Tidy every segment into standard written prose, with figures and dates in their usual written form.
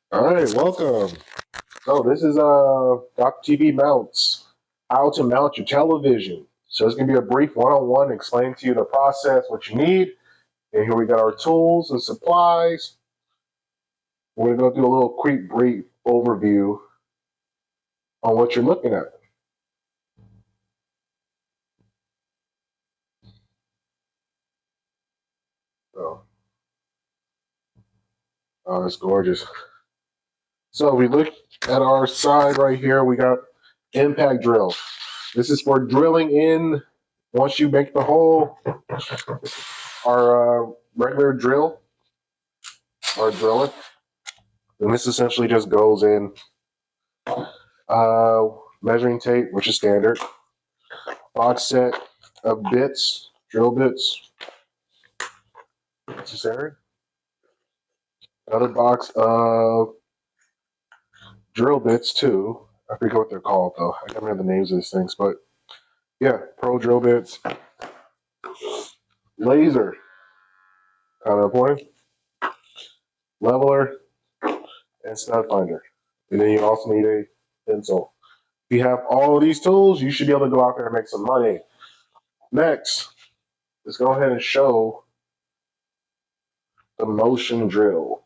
All right, welcome. So this is Dr. TV Mounts, how to mount your television. So it's gonna be a brief one-on-one, explain to you the process, what you need, and here we got our tools and supplies. We're gonna go through a little quick brief overview on what you're looking at. So, oh, it's gorgeous. So we look at our side right here. We got impact drill. This is for drilling in. Once you make the hole, our regular drill, our driller. And this essentially just goes in measuring tape, which is standard, box set of bits, drill bits necessary, another box of drill bits too. I forget what they're called though. I can't remember the names of these things, but yeah, pro drill bits, laser, kind of important, leveler, and stud finder. And then you also need a pencil. If you have all of these tools, you should be able to go out there and make some money. Next, let's go ahead and show the motion drill.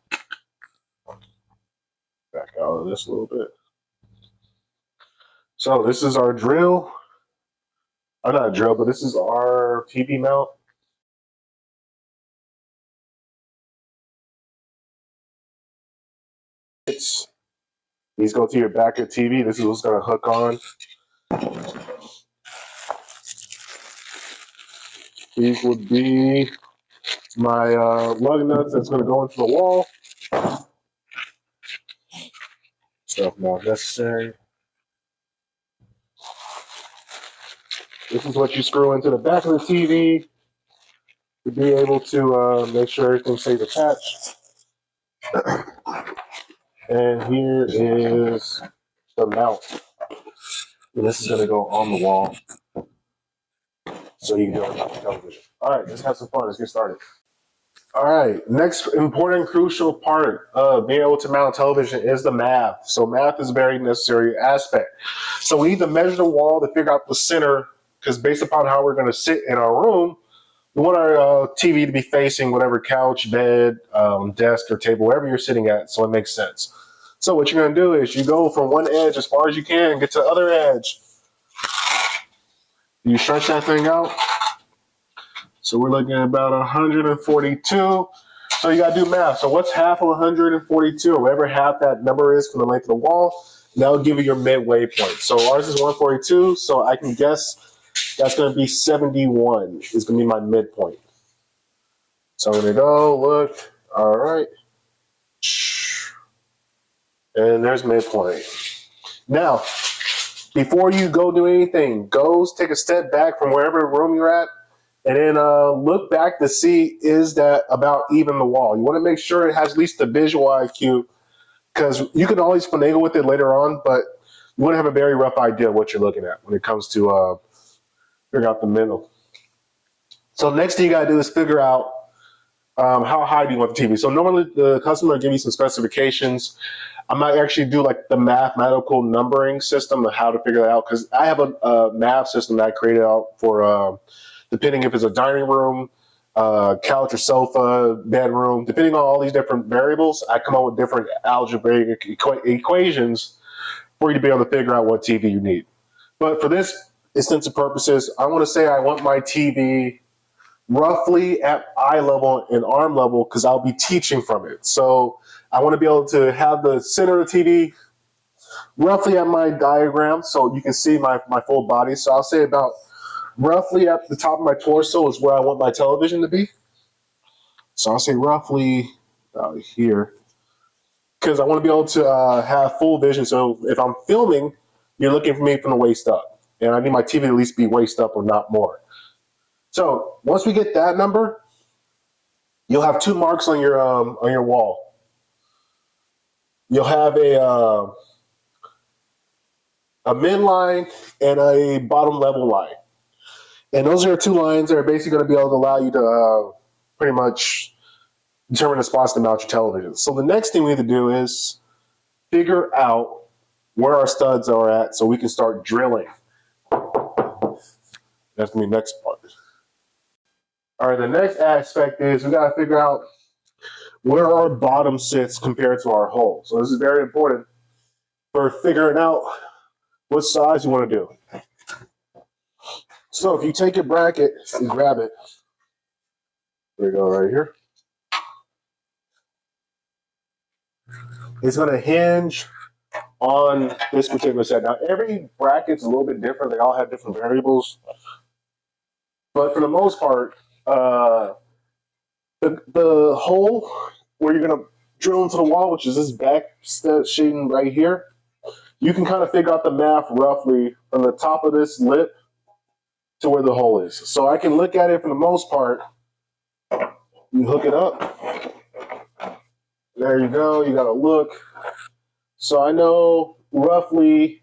Back out of this a little bit. So this is our drill. Not a drill, but this is our TV mount. These go to your back of TV. This is what's going to hook on. These would be my lug nuts that's going to go into the wall. Stuff not necessary. This is what you screw into the back of the TV to be able to make sure everything stays attached. And here is the mount. And this is going to go on the wall so you can do it on your television. All right, let's have some fun. Let's get started. All right, next important, crucial part of being able to mount a television is the math. So math is a very necessary aspect. So we need to measure the wall to figure out the center, because based upon how we're going to sit in our room, we want our TV to be facing whatever couch, bed, desk, or table, wherever you're sitting at, so it makes sense. So what you're going to do is you go from one edge as far as you can, get to the other edge. You stretch that thing out. So we're looking at about 142. So you got to do math. So what's half of 142, or whatever half that number is from the length of the wall? That'll give you your midway point. So ours is 142, so I can guess that's going to be 71 is going to be my midpoint. So I'm going to go, look, all right. And there's midpoint. Now, before you go do anything, go take a step back from wherever room you're at, and then look back to see, is that about even the wall? You want to make sure it has at least the visual IQ, because you can always finagle with it later on, but you want to have a very rough idea of what you're looking at when it comes to figure out the middle. So next thing you got to do is figure out how high do you want the TV. So normally the customer will give you some specifications. I might actually do like the mathematical numbering system of how to figure that out, because I have a math system that I created out for depending if it's a dining room, couch or sofa, bedroom, depending on all these different variables, I come up with different algebraic equations for you to be able to figure out what TV you need. But for this extensive purposes, I want to say I want my TV roughly at eye level and arm level, because I'll be teaching from it. So I want to be able to have the center of the TV roughly at my diagram so you can see my full body. So I'll say about roughly at the top of my torso is where I want my television to be. So I'll say roughly here, because I want to be able to have full vision. So if I'm filming, you're looking for me from the waist up, and I need my TV to at least be waist up or not more. So once we get that number, you'll have two marks on your wall. You'll have a midline and a bottom level line. And those are two lines that are basically going to be able to allow you to pretty much determine the spots to mount your television. So the next thing we need to do is figure out where our studs are at so we can start drilling. That's gonna be the next part. All right, the next aspect is we gotta figure out where our bottom sits compared to our hole. So this is very important for figuring out what size you want to do. So if you take your bracket and grab it, there you go, right here. It's going to hinge on this particular set. Now every bracket's a little bit different. They all have different variables, but for the most part, the hole where you're going to drill into the wall, which is this back sheeting right here, you can kind of figure out the math roughly from the top of this lip to where the hole is. So I can look at it for the most part. You hook it up. There you go. You got to look. So I know roughly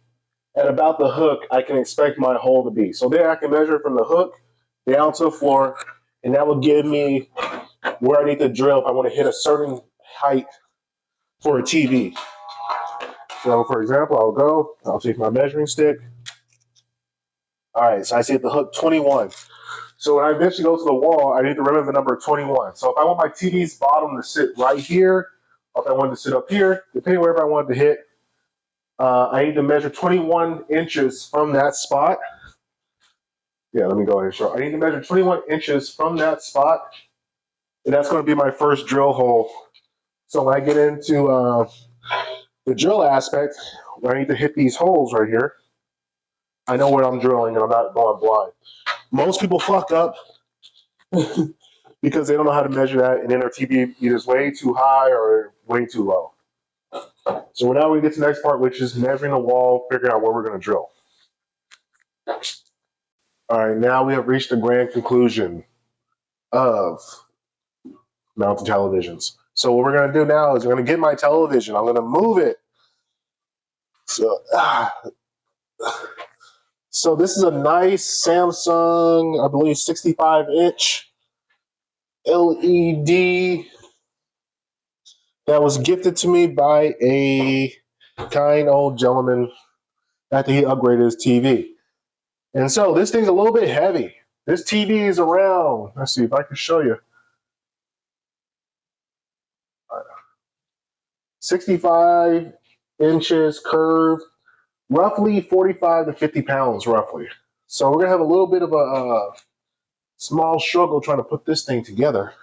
at about the hook I can expect my hole to be. So there I can measure from the hook down to the floor, and that will give me where I need to drill if I want to hit a certain height for a TV. So for example, I'll take my measuring stick. All right, so I see at the hook 21. So when I eventually go to the wall, I need to remember the number 21. So if I want my TV's bottom to sit right here, or if I want it to sit up here, depending wherever I want it to hit, I need to measure 21 inches from that spot. Yeah, let me go ahead and show. I need to measure 21 inches from that spot, and that's going to be my first drill hole. So when I get into the drill aspect, where I need to hit these holes right here, I know where I'm drilling and I'm not going blind. Most people fuck up because they don't know how to measure that, and then their TV either is way too high or way too low. So now we get to the next part, which is measuring the wall, figuring out where we're going to drill. All right, now we have reached the grand conclusion of mounting televisions. So what we're going to do now is we're going to get my television. I'm going to move it. So this is a nice Samsung, I believe 65-inch LED that was gifted to me by a kind old gentleman after he upgraded his TV. And so this thing's a little bit heavy. This TV is around, let's see if I can show you, 65 inches curved, roughly 45 to 50 pounds, roughly. So we're going to have a little bit of a small struggle trying to put this thing together.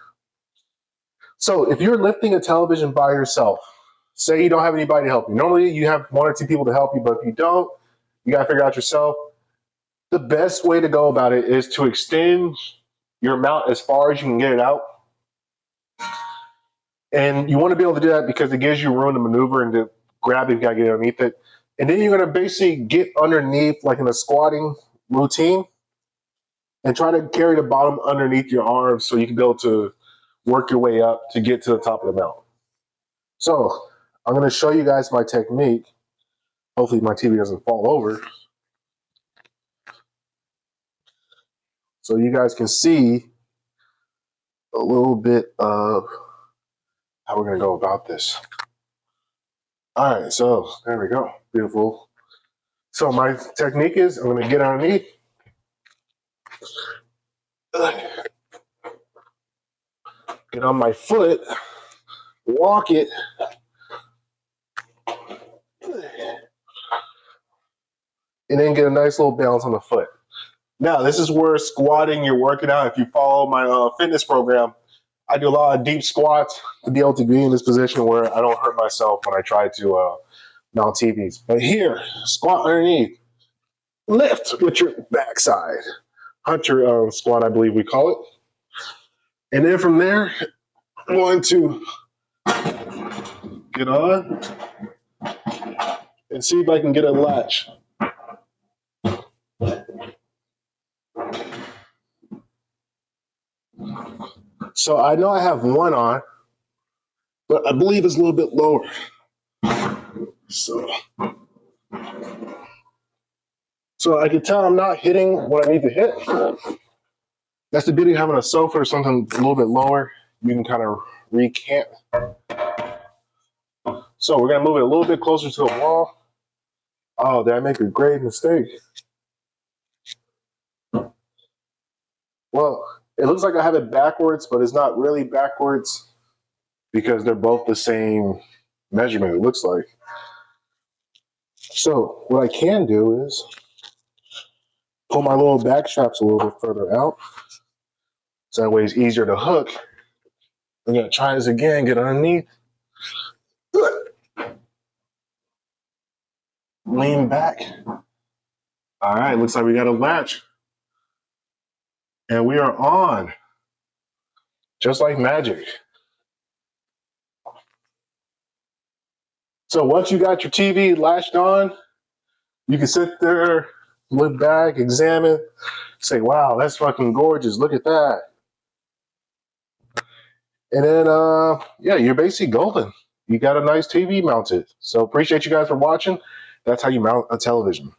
So if you're lifting a television by yourself, say you don't have anybody to help you. Normally you have one or two people to help you, but if you don't, you got to figure out yourself. The best way to go about it is to extend your mount as far as you can get it out. And you want to be able to do that because it gives you room to maneuver and to grab it, you got to get underneath it. And then you're going to basically get underneath, like in a squatting routine, and try to carry the bottom underneath your arms so you can be able to work your way up to get to the top of the mount. So I'm going to show you guys my technique. Hopefully my TV doesn't fall over. So you guys can see a little bit of how we're going to go about this. All right, so there we go. Beautiful. So my technique is I'm going to get underneath. Get on my foot, walk it, and then get a nice little bounce on the foot. Now, this is where squatting, you're working out. If you follow my fitness program, I do a lot of deep squats to be able to be in this position where I don't hurt myself when I try to mount TVs. But here, squat underneath, lift with your backside. Hunter squat, I believe we call it. And then from there, I'm going to get on and see if I can get a latch. So I know I have one on, but I believe it's a little bit lower. So I can tell I'm not hitting what I need to hit. That's the beauty of having a sofa or something a little bit lower. You can kind of recant So we're gonna move it a little bit closer to the wall. Oh, did I make a great mistake? Well, it looks like I have it backwards, but it's not really backwards because they're both the same measurement, it looks like. So what I can do is pull my little back straps a little bit further out. So that way it's easier to hook. I'm gonna try this again, get underneath. Lean back. All right, looks like we got a latch. And we are on. Just like magic. So once you got your TV latched on, you can sit there, look back, examine, say, wow, that's fucking gorgeous. Look at that. And then, yeah, you're basically golden. You got a nice TV mounted. So appreciate you guys for watching. That's how you mount a television.